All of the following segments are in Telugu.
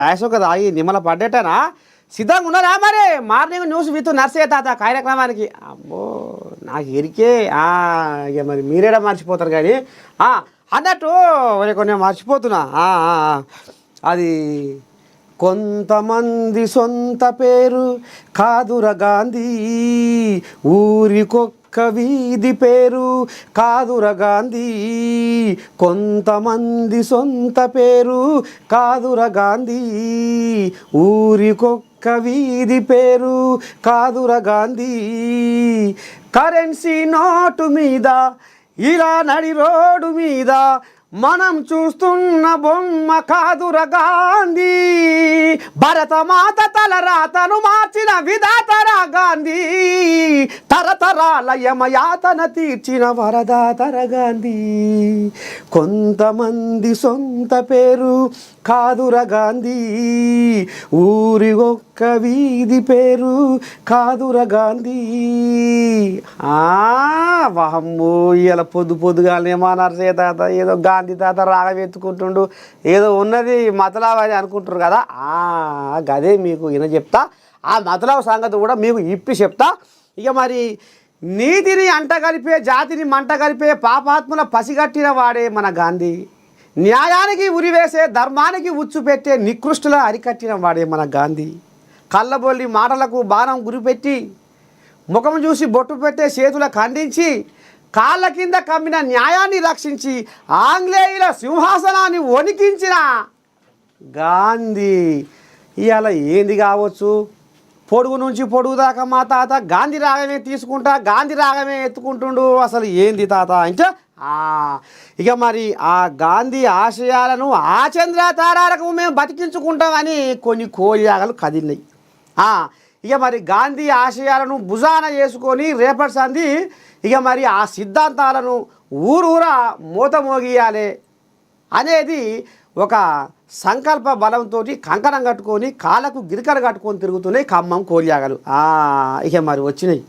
యాసోక తాగి నిమ్మల పడ్డేటనా సిద్ధంగా ఉన్నారా మరి మార్నింగ్ న్యూస్ విత్ నర్సే తాత కార్యక్రమానికి అమ్మో నాకు ఎరికే ఇక మరి మీరేడా మర్చిపోతారు కానీ అన్నట్టు కొన్ని మర్చిపోతున్నా అది కొంతమంది సొంత పేరు కాదురా గాంధీ ఊరికొక్క వీధి పేరు కాదురా గాంధీ కొంతమంది సొంత పేరు కాదురా గాంధీ ఊరికొక్క వీధి పేరు కాదురా గాంధీ కరెన్సీ నోటు మీద ఇలా నడి రోడ్డు మీద మనం చూస్తున్న బొమ్మ కాదురా గాంధీ భరతమాత తలరాతను మార్చిన విధాతరా గాంధీ తరతరాల యమయాతన తీర్చిన వరదాతర గాంధీ కొంతమంది సొంత పేరు కాదురా గాంధీ ఊరి ఒక్క వీధి పేరు కాదురా గాంధీ వాహమ్మో ఇలా పొద్దుగానేమన్నారు తాత ఏదో గాంధీ తాత రాగవెత్తుకుంటుండు ఏదో ఉన్నది మతలావ్ అని అనుకుంటారు కదా గదే మీకు ఈయన చెప్తా ఆ మతలావ్ సంగతి కూడా మీకు ఇప్పి చెప్తా ఇక మరి నీతిని అంటగలిపే జాతిని మంట కలిపే పాపాత్ముల పసిగట్టిన వాడే మన గాంధీ న్యాయానికి ఉరివేసే ధర్మానికి ఉచ్చు పెట్టే నికృష్టుల అరికట్టిన వాడే మన గాంధీ కళ్ళబొల్లి మాటలకు బాణం గురిపెట్టి ముఖం చూసి బొట్టు పెట్టే చేతుల ఖండించి కాళ్ళ కింద కమ్మిన న్యాయాన్ని రక్షించి ఆంగ్లేయుల సింహాసనాన్ని వణికించిన గాంధీ ఇవాళ ఏంది కావచ్చు పొడుగు నుంచి పొడుగు దాకా మా తాత గాంధీ రాగమే తీసుకుంటా గాంధీ రాగమే ఎత్తుకుంటుండు అసలు ఏంది తాత అంటే ఇక మరి ఆ గాంధీ ఆశయాలను ఆచంద్ర తారాలకు మేము బతికించుకుంటామని కొన్ని కోయాగలు కదిలినాయి ఇక మరి గాంధీ ఆశయాలను భుజాన చేసుకొని రేపటి సంధి ఇక మరి ఆ సిద్ధాంతాలను ఊరూరా మూత మోగియాలి అనేది ఒక సంకల్ప బలంతో కంకణం కట్టుకొని కాళ్ళకు గిరికలు కట్టుకొని తిరుగుతున్నాయి ఖమ్మం కోలియాగలు ఇక మరి వచ్చినాయి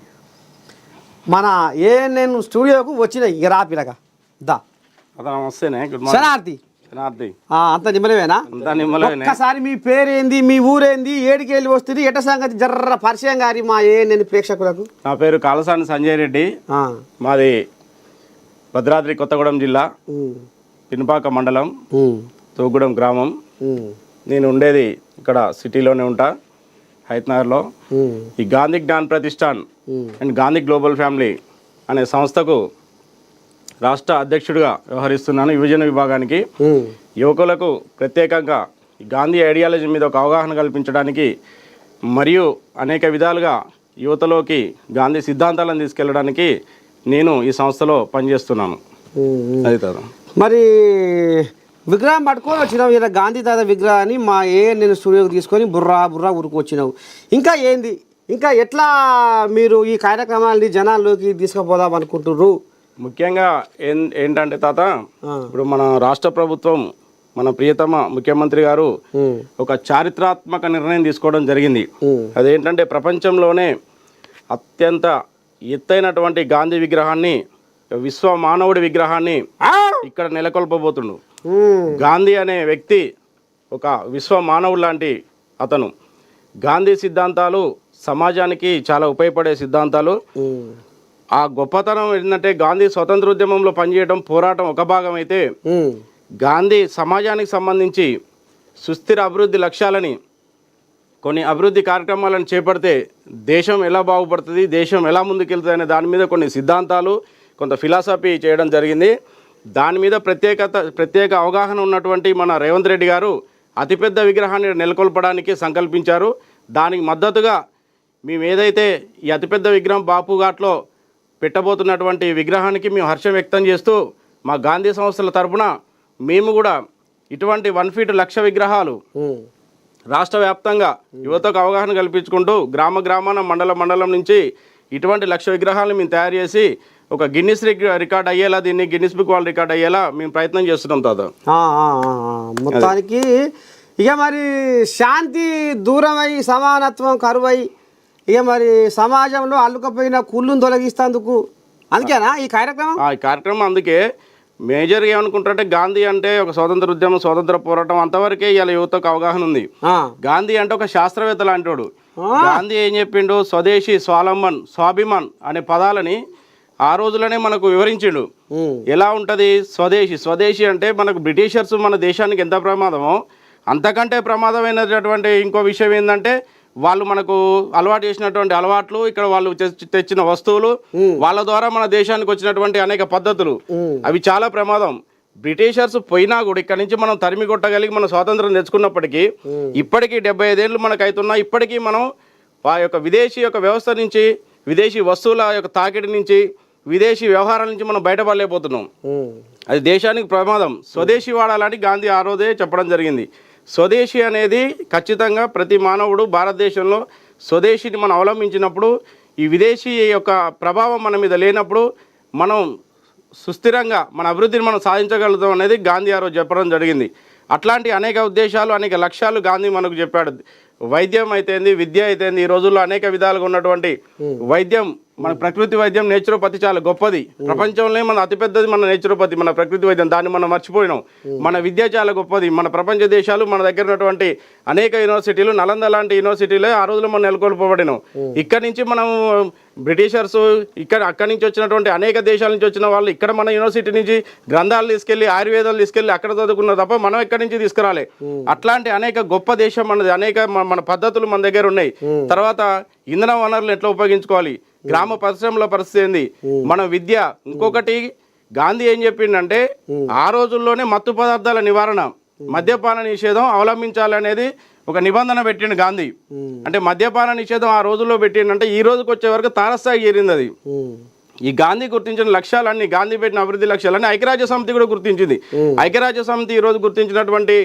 మన ఏఎన్ఎన్ స్టూడియోకు వచ్చినాయి ఇక రాపిలగా దా నమస్తేనే గుడ్ శనార్థి అంత నిమ్మలమేనా ఒక్కసారి మీ పేరేంది మీ ఊరేంది ఏడికి వెళ్ళి వస్తుంది ఎట సంగతి జర్ర పరిచయం గారి మా ఏఎన్ఎన్ ప్రేక్షకులకు నా పేరు కాలసాని సంజయ్ రెడ్డి మాది భద్రాద్రి కొత్తగూడెం జిల్లా పినపాక మండలం తోగూడెం గ్రామం నేను ఉండేది ఇక్కడ సిటీలోనే ఉంటా హైత్నగర్లో ఈ Gandhi Gyan Pratishthan and Gandhi global family అనే సంస్థకు రాష్ట్ర అధ్యక్షుడిగా వ్యవహరిస్తున్నాను యువజన విభాగానికి యువకులకు ప్రత్యేకంగా గాంధీ ఐడియాలజీ మీద ఒక అవగాహన కల్పించడానికి మరియు అనేక విధాలుగా యువతలోకి గాంధీ సిద్ధాంతాలను తీసుకెళ్ళడానికి నేను ఈ సంస్థలో పనిచేస్తున్నాను అది తాత మరి విగ్రహం పట్టుకొని వచ్చినావు ఇలా గాంధీ తాత విగ్రహాన్ని మా నేను స్టూడియోకి తీసుకొని బుర్రా ఉరుకు వచ్చినావు ఇంకా ఏంది ఇంకా ఎట్లా మీరు ఈ కార్యక్రమాలని జనాల్లోకి తీసుకుపోదాం అనుకుంటున్నారు ముఖ్యంగా ఏంటంటే తాత ఇప్పుడు మన రాష్ట్ర ప్రభుత్వం మన ప్రియతమ ముఖ్యమంత్రి గారు ఒక చారిత్రాత్మక నిర్ణయం తీసుకోవడం జరిగింది అదేంటంటే ప్రపంచంలోనే అత్యంత ఎత్తైనటువంటి గాంధీ విగ్రహాన్ని విశ్వ మానవుడి విగ్రహాన్ని ఇక్కడ నెలకొల్పబోతుండు గాంధీ అనే వ్యక్తి ఒక విశ్వ మానవుడు లాంటి అతను గాంధీ సిద్ధాంతాలు సమాజానికి చాలా ఉపయోగపడే సిద్ధాంతాలు ఆ గొప్పతనం ఏంటంటే గాంధీ స్వతంత్రోద్యమంలో పనిచేయడం పోరాటం ఒక భాగం అయితే గాంధీ సమాజానికి సంబంధించి సుస్థిర అభివృద్ధి లక్ష్యాలని కొన్ని అభివృద్ధి కార్యక్రమాలను చేపడితే దేశం ఎలా బాగుపడుతుంది దేశం ఎలా ముందుకెళ్తుంది అనే దాని మీద కొన్ని సిద్ధాంతాలు కొంత ఫిలాసఫీ చేయడం జరిగింది దాని మీద ప్రత్యేక అవగాహన ఉన్నటువంటి మన రేవంత్ రెడ్డి గారు అతిపెద్ద విగ్రహాన్ని నెలకొల్పడానికి సంకల్పించారు దానికి మద్దతుగా మేము ఏదైతే ఈ అతిపెద్ద విగ్రహం బాపుఘాట్లో పెట్టబోతున్నటువంటి విగ్రహానికి మేము హర్షం వ్యక్తం చేస్తూ మా గాంధీ సంస్థల తరపున మేము కూడా ఇటువంటి 1 ఫీట్ లక్ష విగ్రహాలు రాష్ట్ర వ్యాప్తంగా యువతకు అవగాహన కల్పించుకుంటూ గ్రామాన మండలం నుంచి ఇటువంటి 1,00,000 విగ్రహాలను మేము తయారు చేసి ఒక గిన్నిస్ రికార్డ్ అయ్యేలా దీన్ని గిన్నిస్ బుక్ వాళ్ళు రికార్డ్ అయ్యేలా మేము ప్రయత్నం చేస్తున్నాం తాత మొత్తానికి ఇక మరి శాంతి దూరమై సమానత్వం కరువై ఇక మరి సమాజంలో అల్లుకపోయిన కుళ్ళును తొలగిస్తేందుకు అందుకేనా ఈ కార్యక్రమం అందుకే మేజర్గా ఏమనుకుంటారంటే గాంధీ అంటే ఒక స్వాతంత్ర ఉద్యమం, స్వాతంత్ర పోరాటం అంతవరకే ఇలా యువతకు అవగాహన ఉంది. గాంధీ అంటే ఒక శాస్త్రవేత్త లాంటివాడు. గాంధీ ఏం చెప్పిండు, స్వదేశీ, స్వాలంబన్, స్వాభిమాన్ అనే పదాలని ఆ రోజులోనే మనకు వివరించిండు. ఎలా ఉంటుంది స్వదేశీ? స్వదేశీ అంటే మనకు బ్రిటిషర్స్ మన దేశానికి ఎంత ప్రమాదమో అంతకంటే ప్రమాదమైనటువంటి ఇంకో విషయం ఏంటంటే వాళ్ళు మనకు అలవాటు చేసినటువంటి అలవాట్లు, ఇక్కడ వాళ్ళు తెచ్చిన వస్తువులు, వాళ్ళ ద్వారా మన దేశానికి వచ్చినటువంటి అనేక పద్ధతులు, అవి చాలా ప్రమాదం. బ్రిటిషర్స్ పోయినా కూడా ఇక్కడ నుంచి మనం తరిమి కొట్టగలిగి మనం స్వాతంత్రం తెచ్చుకున్నప్పటికీ ఇప్పటికీ 75 ఏళ్ళు మనకు అవుతున్నా ఇప్పటికీ మనం ఆ యొక్క విదేశీ యొక్క వ్యవస్థ నుంచి, విదేశీ వస్తువుల యొక్క తాకిడి నుంచి, విదేశీ వ్యవహారాల నుంచి మనం బయటపడలేకపోతున్నాం. అది దేశానికి ప్రమాదం. స్వదేశీ వాడాలని గాంధీ ఆ రోజే చెప్పడం జరిగింది. స్వదేశీ అనేది ఖచ్చితంగా ప్రతి మానవుడు భారతదేశంలో స్వదేశీని మనం అవలంబించినప్పుడు, ఈ విదేశీ యొక్క ప్రభావం మన మీద లేనప్పుడు మనం సుస్థిరంగా మన అభివృద్ధిని మనం సాధించగలుగుతాం అనేది గాంధీ ఆ రోజు చెప్పడం జరిగింది. అట్లాంటి అనేక ఉద్దేశాలు, అనేక లక్ష్యాలు గాంధీ మనకు చెప్పాడు. వైద్యం అయితేంది, విద్య అయితేంది, ఈ రోజుల్లో అనేక విధాలుగా ఉన్నటువంటి వైద్యం, మన ప్రకృతి వైద్యం, నేచురోపతి చాలా గొప్పది. ప్రపంచంలో మన అతిపెద్దది మన నేచురోపతి, మన ప్రకృతి వైద్యం. దాన్ని మనం మర్చిపోయినాం. మన విద్య చాలా గొప్పది. మన ప్రపంచ దేశాలు, మన దగ్గర ఉన్నటువంటి అనేక యూనివర్సిటీలు, నలంద లాంటి యూనివర్సిటీలే ఆ రోజులో మనం నెలకొల్పబడినాం. ఇక్కడి నుంచి మనం బ్రిటిషర్స్ అక్కడి నుంచి వచ్చినటువంటి అనేక దేశాల నుంచి వచ్చిన వాళ్ళు ఇక్కడ మన యూనివర్సిటీ నుంచి గ్రంథాలు తీసుకెళ్లి, ఆయుర్వేదాలు తీసుకెళ్లి అక్కడ చదువుకున్న తప్ప మనం ఎక్కడి నుంచి తీసుకురాలే. అట్లాంటి అనేక గొప్ప దేశం మనది. అనేక మన పద్ధతులు మన దగ్గర ఉన్నాయి. తర్వాత ఇంధన వనరులు ఎట్లా ఉపయోగించుకోవాలి, గ్రామ పరిశ్రమల పరిస్థితి ఏంది, మన విద్య. ఇంకొకటి గాంధీ ఏం చెప్పిండంటే ఆ రోజుల్లోనే మత్తు పదార్థాల నివారణ, మద్యపాన నిషేధం అవలంబించాలనేది ఒక నిబంధన పెట్టిండు గాంధీ. అంటే మద్యపాన నిషేధం ఆ రోజుల్లో పెట్టిండంటే ఈ రోజుకి వచ్చే వరకు తారస్థాయి చేరింది అది. ఈ గాంధీ గుర్తించిన లక్ష్యాలన్నీ, గాంధీ పెట్టిన అభివృద్ధి లక్ష్యాలన్నీ ఐక్యరాజ్య సమితి కూడా గుర్తించింది. ఐక్యరాజ్య సమితి ఈ రోజు గుర్తించినటువంటి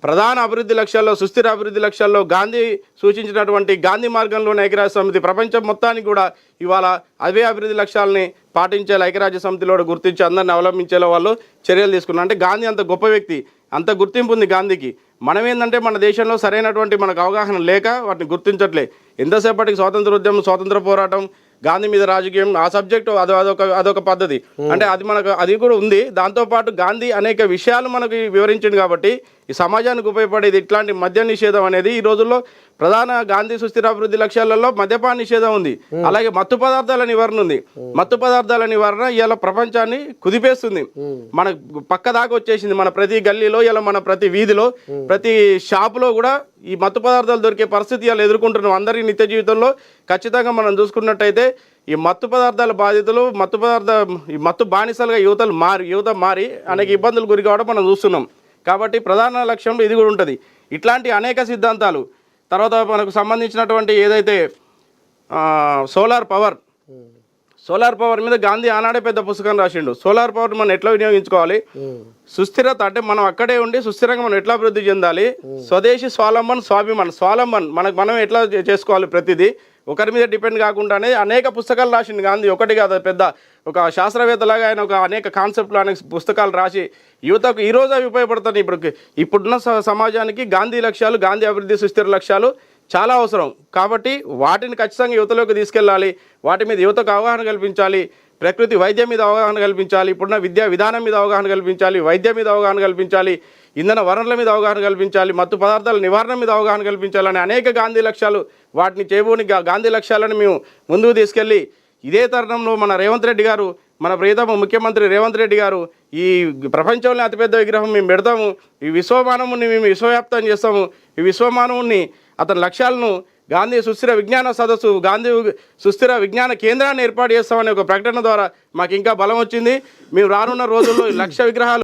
ప్రధాన అభివృద్ధి లక్ష్యాల్లో, సుస్థిర అభివృద్ధి లక్ష్యాల్లో గాంధీ సూచించినటువంటి గాంధీ మార్గంలోని ఐక్యరాజ్య సమితి ప్రపంచం మొత్తానికి కూడా ఇవాళ అవే అభివృద్ధి లక్ష్యాలని పాటించేలా ఐక్యరాజ్య సమితిలో గుర్తించి అందరిని అవలంబించేలా వాళ్ళు చర్యలు తీసుకున్నారు. అంటే గాంధీ అంత గొప్ప వ్యక్తి, అంత గుర్తింపు ఉంది గాంధీకి. మనం ఏంటంటే మన దేశంలో సరైనటువంటి మనకు అవగాహన లేక వాటిని గుర్తించట్లే. ఎంతసేపటికి స్వాతంత్ర ఉద్యమం, స్వాతంత్ర పోరాటం, గాంధీ మీద రాజకీయం, ఆ సబ్జెక్టు అదొక పద్ధతి. అంటే అది మనకు అది కూడా ఉంది. దాంతోపాటు గాంధీ అనేక విషయాలు మనకు వివరించింది కాబట్టి ఈ సమాజానికి ఉపయోగపడేది ఇట్లాంటి మద్య నిషేధం అనేది ఈ రోజుల్లో ప్రధాన గాంధీ సుస్థిర అభివృద్ధి లక్ష్యాలలో మద్యపాన నిషేధం ఉంది. అలాగే మత్తు పదార్థాల నివారణ ఉంది. మత్తు పదార్థాల నివారణ ఇవాళ ప్రపంచాన్ని కుదిపేస్తుంది. మన పక్క దాకా వచ్చేసింది. మన ప్రతి గల్లీలో, ఇలా మన ప్రతి వీధిలో, ప్రతి షాపులో కూడా ఈ మత్తు పదార్థాలు దొరికే పరిస్థితి ఇలా ఎదుర్కొంటున్నాం. అందరి నిత్య జీవితంలో ఖచ్చితంగా మనం చూసుకున్నట్టయితే ఈ మత్తు పదార్థాల బాధితులు, ఈ మత్తు బానిసలుగా యువత మారి అనేక ఇబ్బందులు గురి కావడం మనం చూస్తున్నాం. కాబట్టి ప్రధాన లక్ష్యంలో ఇది కూడా ఉంటుంది. ఇట్లాంటి అనేక సిద్ధాంతాలు. తర్వాత మనకు సంబంధించినటువంటి ఏదైతే సోలార్ పవర్ మీద గాంధీ ఆనాడే పెద్ద పుస్తకం రాసిండు. సోలార్ పవర్ మనం ఎట్లా వినియోగించుకోవాలి, సుస్థిరత అంటే మనం అక్కడే ఉండి సుస్థిరంగా మనం ఎట్లా అభివృద్ధి చెందాలి, స్వదేశీ, స్వాలంబన్, స్వాలంబన్ మనం ఎట్లా చేసుకోవాలి, ప్రతిదీ ఒకరి మీద డిపెండ్ కాకుండానే అనేక పుస్తకాలు రాసిండు గాంధీ. ఒకటి కాదు, పెద్ద ఒక శాస్త్రవేత్తలాగా ఆయన అనేక కాన్సెప్ట్లు, అనేక పుస్తకాలు రాసి యువతకు ఈరోజు అవి ఉపయోగపడుతున్నాయి. ఇప్పుడున్న సమాజానికి గాంధీ లక్ష్యాలు, గాంధీ అభివృద్ధి సుస్థిర లక్ష్యాలు చాలా అవసరం. కాబట్టి వాటిని ఖచ్చితంగా యువతలోకి తీసుకెళ్ళాలి. వాటి మీద యువతకు అవగాహన కల్పించాలి. ప్రకృతి వైద్యం మీద అవగాహన కల్పించాలి. ఇప్పుడున్న విద్యా విధానం మీద అవగాహన కల్పించాలి. వైద్యం మీద అవగాహన కల్పించాలి. ఇంధన వనరుల మీద అవగాహన కల్పించాలి. మత్తు పదార్థాల నివారణ మీద అవగాహన కల్పించాలని అనేక గాంధీ లక్ష్యాలు, వాటిని చేయబోని గాంధీ లక్ష్యాలను మేము ముందుకు తీసుకెళ్ళి ఇదే తరుణంలో మన రేవంత్ రెడ్డి గారు, మన ప్రియతమ ముఖ్యమంత్రి రేవంత్ రెడ్డి గారు ఈ ప్రపంచంలో అతిపెద్ద విగ్రహం మేము పెడతాము, ఈ విశ్వమానవుని మేము విశ్వవ్యాప్తం చేస్తాము, ఈ విశ్వమానవుని అతని లక్ష్యాలను గాంధీ సుస్థిర విజ్ఞాన సదస్సు, గాంధీ సుస్థిర విజ్ఞాన కేంద్రాన్ని ఏర్పాటు చేస్తామనే ఒక ప్రకటన ద్వారా మాకు ఇంకా బలం వచ్చింది. మేము రానున్న రోజుల్లో 1,00,000 విగ్రహాలు